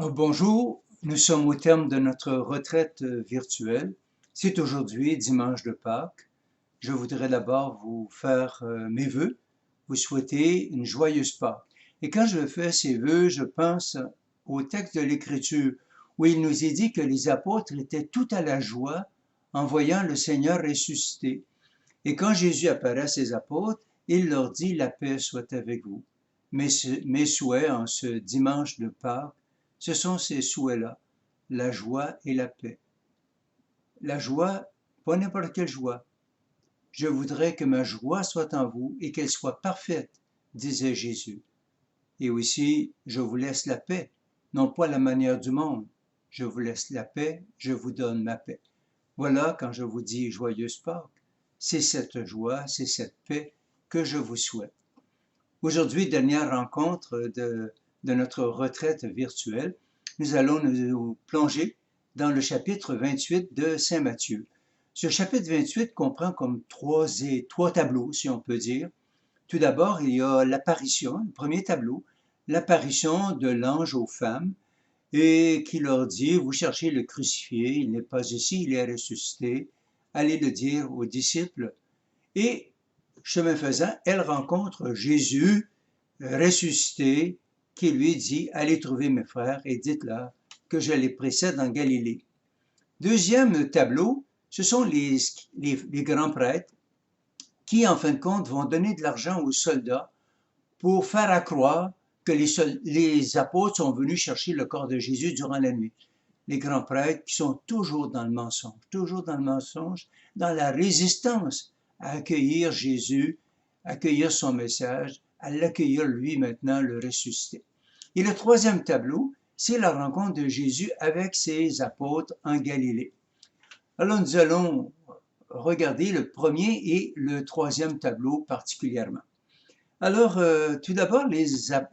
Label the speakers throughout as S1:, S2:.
S1: Bonjour, nous sommes au terme de notre retraite virtuelle. C'est aujourd'hui, dimanche de Pâques. Je voudrais d'abord vous faire mes vœux, vous souhaiter une joyeuse Pâques. Et quand je fais ces vœux, je pense au texte de l'Écriture où il nous est dit que les apôtres étaient tout à la joie en voyant le Seigneur ressuscité. Et quand Jésus apparaît à ses apôtres, il leur dit: la paix soit avec vous. Mes souhaits en ce dimanche de Pâques, ce sont ces souhaits-là, la joie et la paix. La joie, pas n'importe quelle joie. Je voudrais que ma joie soit en vous et qu'elle soit parfaite, disait Jésus. Et aussi, je vous laisse la paix, non pas la manière du monde. Je vous laisse la paix, je vous donne ma paix. Voilà, quand je vous dis joyeuse Pâques, c'est cette joie, c'est cette paix que je vous souhaite. Aujourd'hui, dernière rencontre de notre retraite virtuelle, nous allons nous plonger dans le chapitre 28 de Saint Matthieu. Ce chapitre 28 comprend comme trois tableaux, si on peut dire. Tout d'abord, il y a l'apparition, le premier tableau, l'apparition de l'ange aux femmes, et qui leur dit: vous cherchez le crucifié, il n'est pas ici, il est ressuscité, allez le dire aux disciples. Et chemin faisant, elle rencontre Jésus ressuscité qui lui dit: allez trouver mes frères et dites-leur que je les précède en Galilée. Deuxième tableau, ce sont les grands prêtres qui, en fin de compte, vont donner de l'argent aux soldats pour faire accroire que les apôtres sont venus chercher le corps de Jésus durant la nuit. Les grands prêtres qui sont toujours dans le mensonge, dans la résistance à accueillir Jésus, accueillir son message, à l'accueillir lui maintenant, le ressuscité. Et le troisième tableau, c'est la rencontre de Jésus avec ses apôtres en Galilée. Alors nous allons regarder le premier et le troisième tableau particulièrement. Alors, tout d'abord,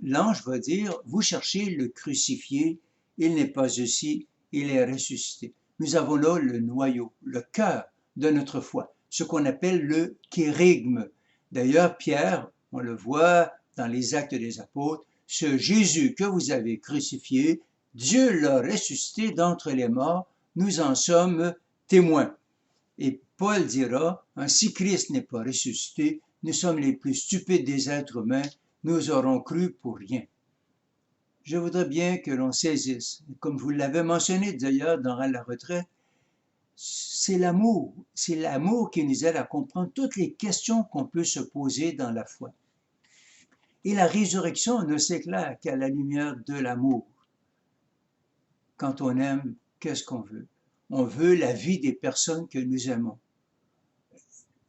S1: l'ange va dire: vous cherchez le crucifié, il n'est pas ici, il est ressuscité. Nous avons là le noyau, le cœur de notre foi, ce qu'on appelle le kérygme. D'ailleurs, Pierre, on le voit dans les Actes des Apôtres, ce Jésus que vous avez crucifié, Dieu l'a ressuscité d'entre les morts, nous en sommes témoins. Et Paul dira: si Christ n'est pas ressuscité, nous sommes les plus stupides des êtres humains, nous aurons cru pour rien. Je voudrais bien que l'on saisisse, comme vous l'avez mentionné d'ailleurs dans la retraite, c'est l'amour qui nous aide à comprendre toutes les questions qu'on peut se poser dans la foi. Et la résurrection ne s'éclaire qu'à la lumière de l'amour. Quand on aime, qu'est-ce qu'on veut? On veut la vie des personnes que nous aimons.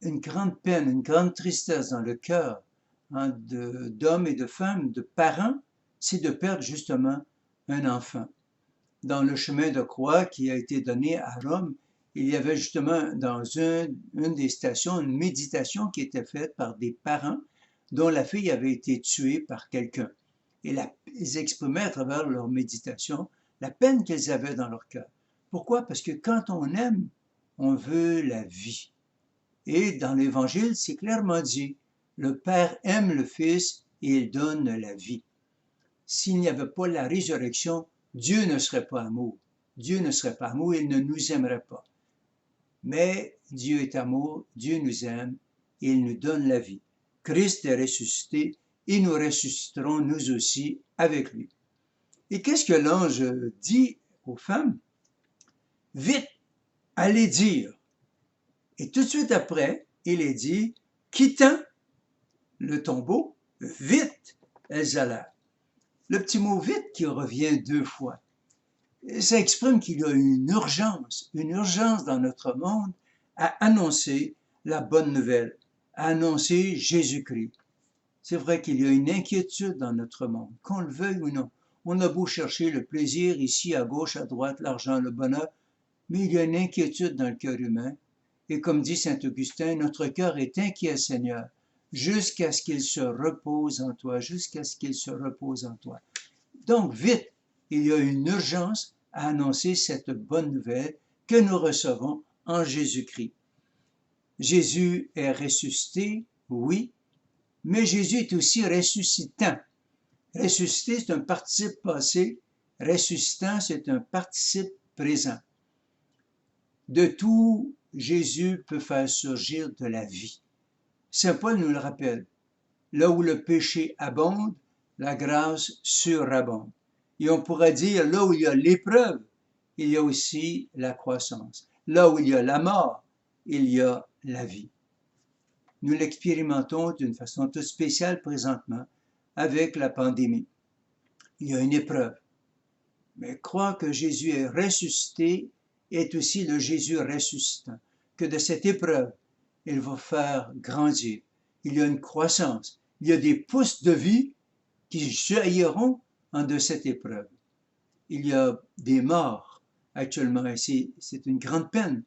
S1: Une grande peine, une grande tristesse dans le cœur d'hommes et de femmes, de parents, c'est de perdre justement un enfant. Dans le chemin de croix qui a été donné à Rome, il y avait justement dans une des stations une méditation qui était faite par des parents dont la fille avait été tuée par quelqu'un. Et ils exprimaient à travers leur méditation la peine qu'ils avaient dans leur cœur. Pourquoi? Parce que quand on aime, on veut la vie. Et dans l'Évangile, c'est clairement dit: le Père aime le Fils et il donne la vie. S'il n'y avait pas la résurrection, Dieu ne serait pas amour. Dieu ne serait pas amour, il ne nous aimerait pas. Mais Dieu est amour, Dieu nous aime et il nous donne la vie. Christ est ressuscité et nous ressusciterons nous aussi avec lui. Et qu'est-ce que l'ange dit aux femmes? Vite, allez dire. Et tout de suite après, il est dit: quittant le tombeau, vite, elles allèrent. Le petit mot vite qui revient deux fois, ça exprime qu'il y a une urgence dans notre monde à annoncer la bonne nouvelle, à annoncer Jésus-Christ. C'est vrai qu'il y a une inquiétude dans notre monde, qu'on le veuille ou non. On a beau chercher le plaisir ici, à gauche, à droite, l'argent, le bonheur, mais il y a une inquiétude dans le cœur humain. Et comme dit saint Augustin, notre cœur est inquiet, Seigneur, jusqu'à ce qu'il se repose en toi, jusqu'à ce qu'il se repose en toi. Donc, vite, il y a une urgence à annoncer cette bonne nouvelle que nous recevons en Jésus-Christ. Jésus est ressuscité, oui, mais Jésus est aussi ressuscitant. Ressuscité, c'est un participe passé Ressuscitant, c'est un participe présent. De tout, Jésus peut faire surgir de la vie. Saint Paul nous le rappelle. Là où le péché abonde, la grâce surabonde. Et on pourrait dire, là où il y a l'épreuve, il y a aussi la croissance. Là où il y a la mort, il y a la vie. Nous l'expérimentons d'une façon toute spéciale présentement avec la pandémie. Il y a une épreuve. Mais croire que Jésus est ressuscité est aussi le Jésus ressuscitant. Que de cette épreuve, il va faire grandir. Il y a une croissance. Il y a des pousses de vie qui jailliront de cette épreuve. Il y a des morts actuellement et c'est une grande peine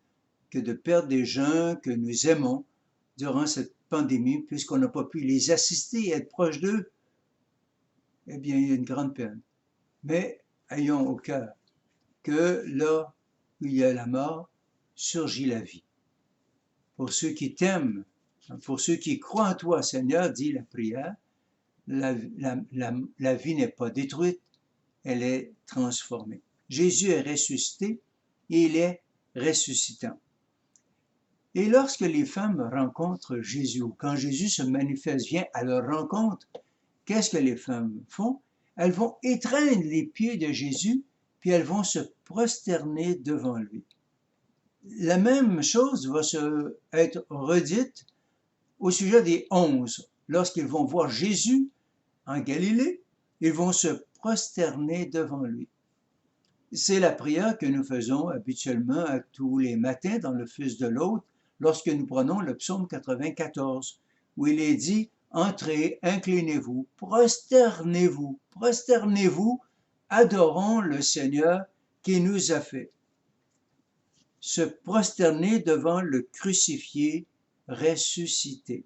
S1: que de perdre des gens que nous aimons durant cette pandémie puisqu'on n'a pas pu les assister et être proche d'eux. Eh bien, il y a une grande peine. Mais ayons au cœur que là où il y a la mort, surgit la vie. Pour ceux qui t'aiment, pour ceux qui croient en toi, Seigneur, dit la prière, la vie n'est pas détruite, elle est transformée. Jésus est ressuscité et il est ressuscitant. Et lorsque les femmes rencontrent Jésus, ou quand Jésus se manifeste, vient à leur rencontre, qu'est-ce que les femmes font? Elles vont étreindre les pieds de Jésus, puis elles vont se prosterner devant lui. La même chose va être redite au sujet des 11. Lorsqu'ils vont voir Jésus en Galilée, ils vont se prosterner devant lui. C'est la prière que nous faisons habituellement tous les matins dans le Fils de l'Hôte lorsque nous prenons le psaume 94, où il est dit « Entrez, inclinez-vous, prosternez-vous, prosternez-vous, adorons le Seigneur qui nous a fait. » Se prosterner devant le crucifié ressuscité.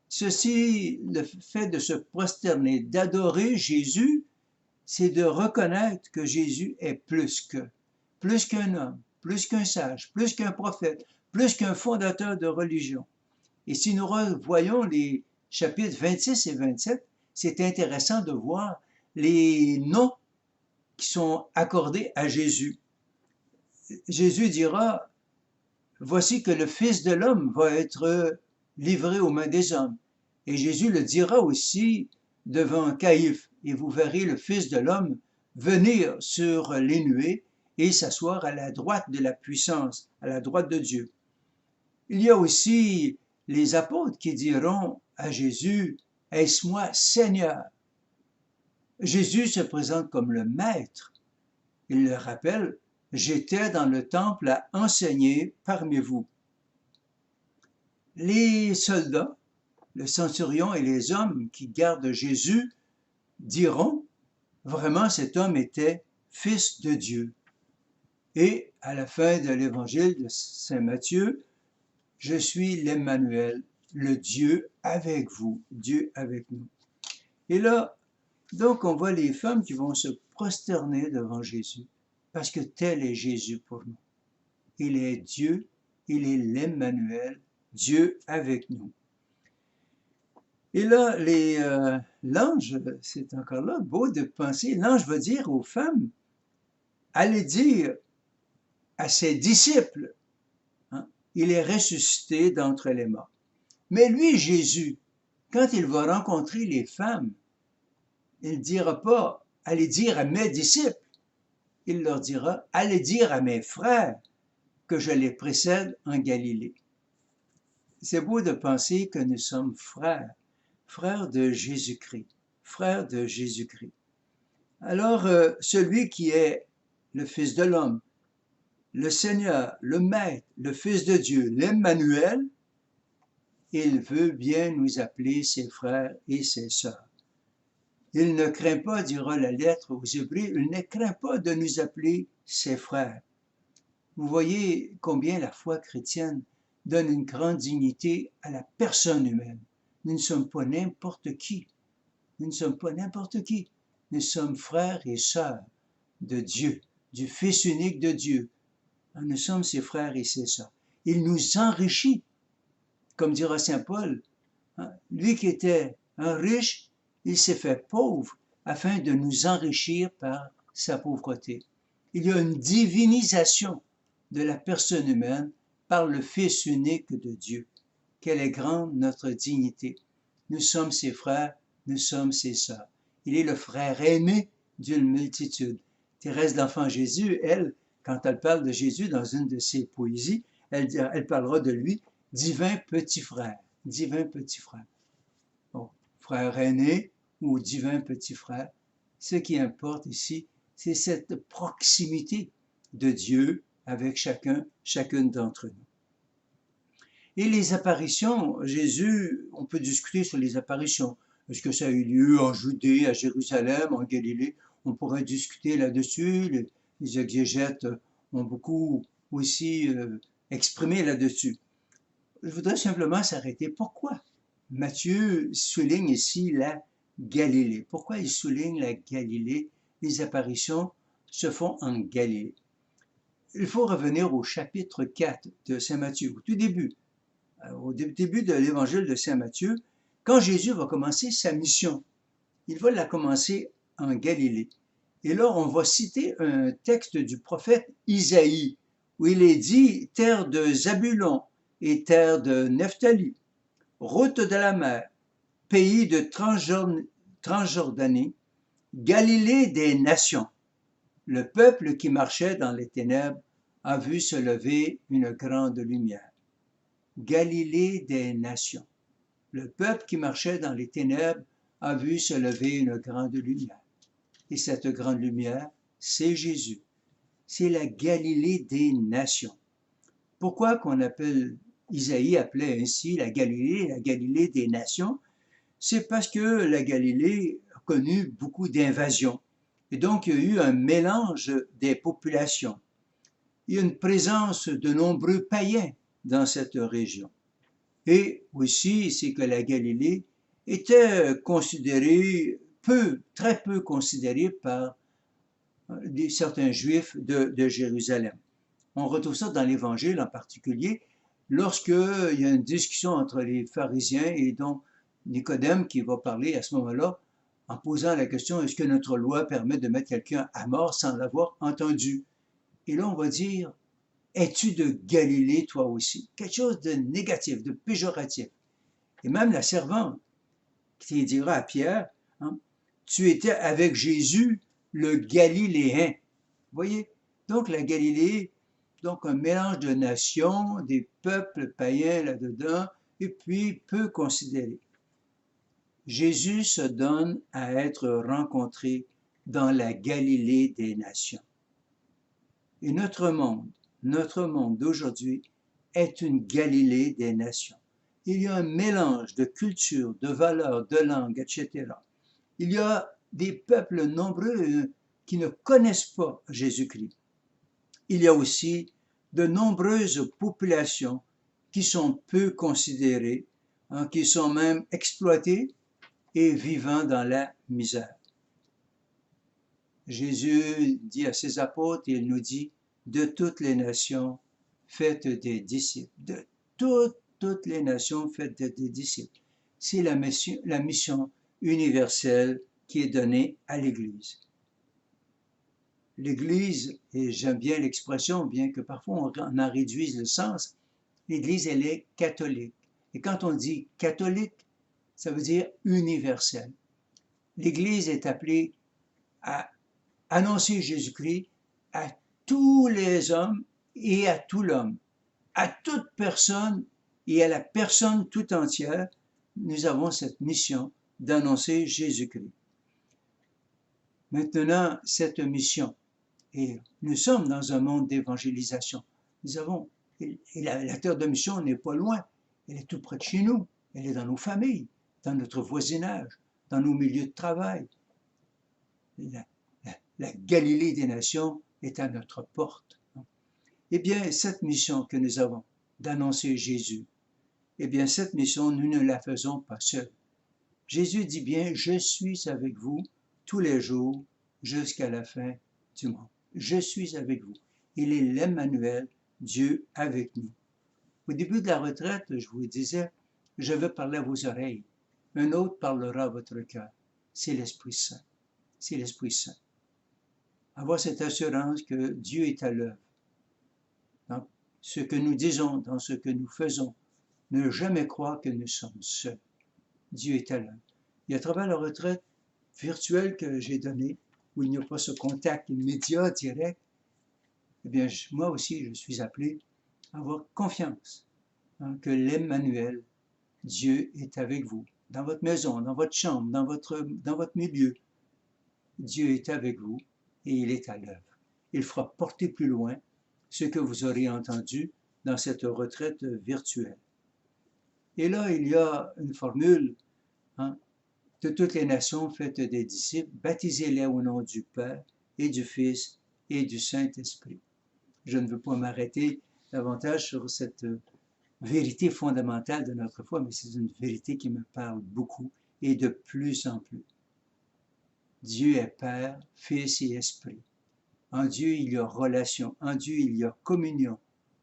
S1: Ceci, le fait de se prosterner, d'adorer Jésus, c'est de reconnaître que Jésus est plus qu'un homme, plus qu'un sage, plus qu'un prophète, plus qu'un fondateur de religion. Et si nous revoyons les chapitres 26 et 27, c'est intéressant de voir les noms qui sont accordés à Jésus. Jésus dira, voici que le Fils de l'homme va être livré aux mains des hommes. Et Jésus le dira aussi devant Caïphe, et vous verrez le Fils de l'homme venir sur les nuées et s'asseoir à la droite de la puissance, à la droite de Dieu. Il y a aussi les apôtres qui diront à Jésus, est-ce moi Seigneur? Jésus se présente comme le Maître. Il le rappelle, j'étais dans le temple à enseigner parmi vous. Les soldats, le centurion et les hommes qui gardent Jésus diront, vraiment cet homme était fils de Dieu. Et à la fin de l'évangile de Saint Matthieu, je suis l'Emmanuel, le Dieu avec vous, Dieu avec nous. Et là, donc on voit les femmes qui vont se prosterner devant Jésus, parce que tel est Jésus pour nous. Il est Dieu, il est l'Emmanuel, Dieu avec nous. Et là, l'ange, c'est encore là, beau de penser, l'ange va dire aux femmes, allez dire à ses disciples, hein, il est ressuscité d'entre les morts. Mais lui, Jésus, quand il va rencontrer les femmes, il ne dira pas, allez dire à mes disciples, il leur dira, allez dire à mes frères que je les précède en Galilée. C'est beau de penser que nous sommes frères, frères de Jésus-Christ, frères de Jésus-Christ. Alors, celui qui est le Fils de l'homme, le Seigneur, le Maître, le Fils de Dieu, l'Emmanuel, il veut bien nous appeler ses frères et ses sœurs. Il ne craint pas, dira la lettre aux Hébreux, il ne craint pas de nous appeler ses frères. Vous voyez combien la foi chrétienne donne une grande dignité à la personne humaine. Nous ne sommes pas n'importe qui. Nous ne sommes pas n'importe qui. Nous sommes frères et sœurs de Dieu, du Fils unique de Dieu. Nous sommes ses frères et ses sœurs. Il nous enrichit, comme dira saint Paul. Lui qui était un riche, il s'est fait pauvre afin de nous enrichir par sa pauvreté. Il y a une divinisation de la personne humaine par le Fils unique de Dieu. Quelle est grande notre dignité. Nous sommes ses frères, nous sommes ses sœurs. Il est le frère aimé d'une multitude. Thérèse d'Enfant Jésus, elle, quand elle parle de Jésus dans une de ses poésies, elle parlera de lui, divin petit frère, divin petit frère. Bon, frère aîné ou divin petit frère, ce qui importe ici, c'est cette proximité de Dieu avec chacune d'entre nous. Et les apparitions, Jésus, on peut discuter sur les apparitions. Est-ce que ça a eu lieu en Judée, à Jérusalem, en Galilée? On pourrait discuter là-dessus. Les exégètes ont beaucoup aussi exprimé là-dessus. Je voudrais simplement s'arrêter. Pourquoi Matthieu souligne ici la Galilée? Pourquoi il souligne la Galilée? Les apparitions se font en Galilée. Il faut revenir au chapitre 4 de Saint Matthieu, au tout début. Au début de l'évangile de Saint Matthieu, quand Jésus va commencer sa mission, il va la commencer en Galilée. Et là, on va citer un texte du prophète Isaïe, où il est dit « Terre de Zabulon et terre de Nephtali, route de la mer, pays de Transjordanie, Galilée des nations. Le peuple qui marchait dans les ténèbres a vu se lever une grande lumière. » Galilée des nations. Le peuple qui marchait dans les ténèbres a vu se lever une grande lumière. Et cette grande lumière, c'est Jésus. C'est la Galilée des nations. Pourquoi qu'on appelle, Isaïe appelait ainsi la Galilée des nations? C'est parce que la Galilée a connu beaucoup d'invasions. Et donc, il y a eu un mélange des populations. Il y a une présence de nombreux païens dans cette région. Et aussi, c'est que la Galilée était considérée très peu considérée par certains juifs de Jérusalem. On retrouve ça dans l'Évangile en particulier, lorsqu'il y a une discussion entre les pharisiens et donc Nicodème qui va parler à ce moment-là en posant la question, est-ce que notre loi permet de mettre quelqu'un à mort sans l'avoir entendu? Et là, on va dire, es-tu de Galilée, toi aussi? Quelque chose de négatif, de péjoratif. Et même la servante qui dira à Pierre, hein, tu étais avec Jésus, le Galiléen. Vous voyez? Donc la Galilée, donc un mélange de nations, des peuples païens là-dedans, et puis peu considérés. Jésus se donne à être rencontré dans la Galilée des nations. Et notre monde d'aujourd'hui est une Galilée des nations. Il y a un mélange de cultures, de valeurs, de langues, etc. Il y a des peuples nombreux qui ne connaissent pas Jésus-Christ. Il y a aussi de nombreuses populations qui sont peu considérées, hein, qui sont même exploitées et vivant dans la misère. Jésus dit à ses apôtres, il nous dit, de toutes les nations, faites des disciples. De toutes les nations, faites des disciples. C'est la mission universelle qui est donnée à l'Église. L'Église, et j'aime bien l'expression, bien que parfois on en réduise le sens, l'Église, elle est catholique. Et quand on dit catholique, ça veut dire universel. L'Église est appelée à annoncer Jésus-Christ à tous les hommes et à tout l'homme, à toute personne et à la personne tout entière. Nous avons cette mission d'annoncer Jésus-Christ. Maintenant, cette mission, et nous sommes dans un monde d'évangélisation. Nous avons, et la terre de mission n'est pas loin, elle est tout près de chez nous, elle est dans nos familles, dans notre voisinage, dans nos milieux de travail. La Galilée des nations est à notre porte. Eh bien, cette mission que nous avons d'annoncer Jésus, eh bien, cette mission, nous ne la faisons pas seuls. Jésus dit bien, je suis avec vous tous les jours jusqu'à la fin du monde. Je suis avec vous. Il est l'Emmanuel, Dieu avec nous. Au début de la retraite, je vous disais, je veux parler à vos oreilles. Un autre parlera à votre cœur. C'est l'Esprit Saint. C'est l'Esprit Saint. avoir cette assurance que Dieu est à l'œuvre. Dans ce que nous disons, dans ce que nous faisons, ne jamais croire que nous sommes seuls. Dieu est à l'œuvre. Et à travers la retraite virtuelle que j'ai donnée, où il n'y a pas ce contact immédiat, direct, eh bien, moi aussi, je suis appelé à avoir confiance que l'Emmanuel, Dieu est avec vous, dans votre maison, dans votre chambre, dans votre milieu. Dieu est avec vous et il est à l'œuvre. Il fera porter plus loin ce que vous aurez entendu dans cette retraite virtuelle. Et là, il y a une formule, de toutes les nations, faites des disciples, baptisez-les au nom du Père et du Fils et du Saint-Esprit. Je ne veux pas m'arrêter davantage sur cette vérité fondamentale de notre foi, mais c'est une vérité qui me parle beaucoup et de plus en plus. Dieu est Père, Fils et Esprit. En Dieu, il y a relation. En Dieu, il y a communion.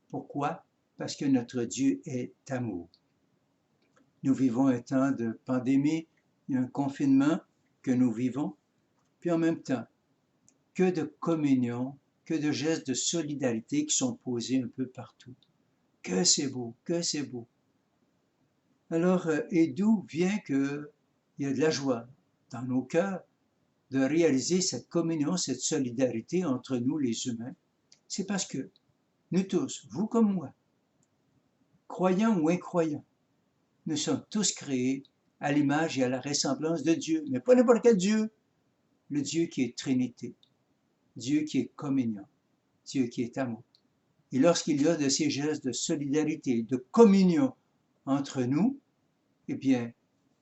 S1: Pourquoi? Parce que notre Dieu est amour. Nous vivons un temps de pandémie, il y a un confinement que nous vivons, puis en même temps, que de communion, que de gestes de solidarité qui sont posés un peu partout. Que c'est beau, que c'est beau. Alors, et d'où vient qu'il y a de la joie dans nos cœurs de réaliser cette communion, cette solidarité entre nous les humains? C'est parce que nous tous, vous comme moi, croyants ou incroyants, nous sommes tous créés à l'image et à la ressemblance de Dieu, mais pas n'importe quel Dieu, le Dieu qui est Trinité, Dieu qui est communion, Dieu qui est amour. Et lorsqu'il y a de ces gestes de solidarité, de communion entre nous, eh bien,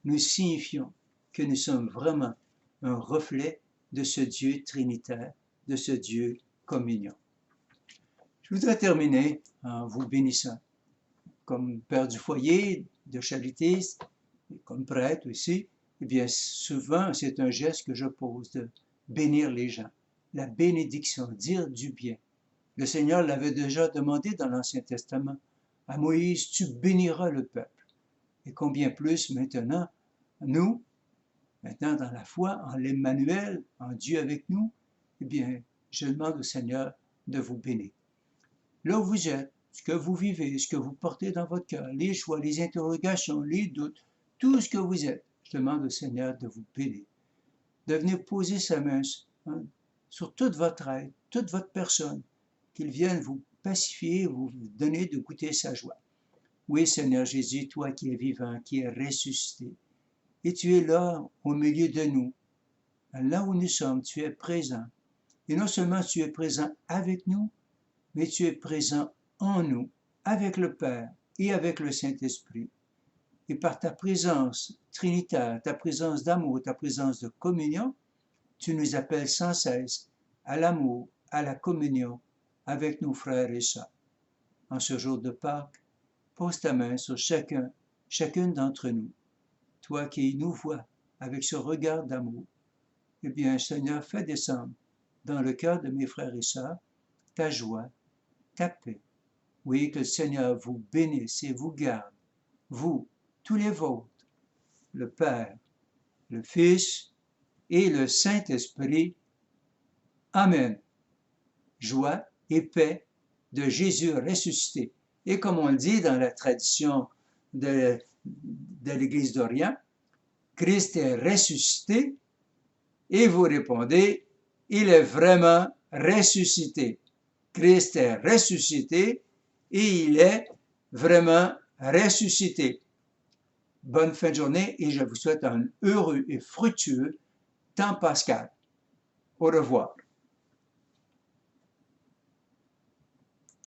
S1: nous signifions que nous sommes vraiment un reflet de ce Dieu trinitaire, de ce Dieu communion. Je voudrais terminer en vous bénissant. Comme père du foyer, de charité, comme prêtre aussi, eh bien, souvent, c'est un geste que je pose de bénir les gens. La bénédiction, dire du bien. Le Seigneur l'avait déjà demandé dans l'Ancien Testament. À Moïse, tu béniras le peuple. Et combien plus maintenant, nous, maintenant dans la foi, en l'Emmanuel, en Dieu avec nous, eh bien, je demande au Seigneur de vous bénir. Là où vous êtes, ce que vous vivez, ce que vous portez dans votre cœur, les choix, les interrogations, les doutes, tout ce que vous êtes, je demande au Seigneur de vous bénir, de venir poser sa main sur toute votre être, toute votre personne, qu'il vienne vous pacifier, vous donner de goûter sa joie. Oui, Seigneur Jésus, toi qui es vivant, qui es ressuscité, et tu es là au milieu de nous, là où nous sommes, tu es présent. Et non seulement tu es présent avec nous, mais tu es présent en nous, avec le Père et avec le Saint-Esprit. Et par ta présence trinitaire, ta présence d'amour, ta présence de communion, tu nous appelles sans cesse à l'amour, à la communion avec nos frères et sœurs. En ce jour de Pâques, pose ta main sur chacune d'entre nous. Toi qui nous vois avec ce regard d'amour, eh bien, Seigneur, fais descendre dans le cœur de mes frères et sœurs ta joie, ta paix. Oui, que le Seigneur vous bénisse et vous garde, vous, tous les vôtres, le Père, le Fils et le Saint-Esprit. Amen. Joie et paix de Jésus ressuscité. Et comme on le dit dans la tradition de l'Église d'Orient, Christ est ressuscité, et vous répondez, il est vraiment ressuscité. Christ est ressuscité et il est vraiment ressuscité. Bonne fin de journée et je vous souhaite un heureux et fructueux temps pascal. Au revoir.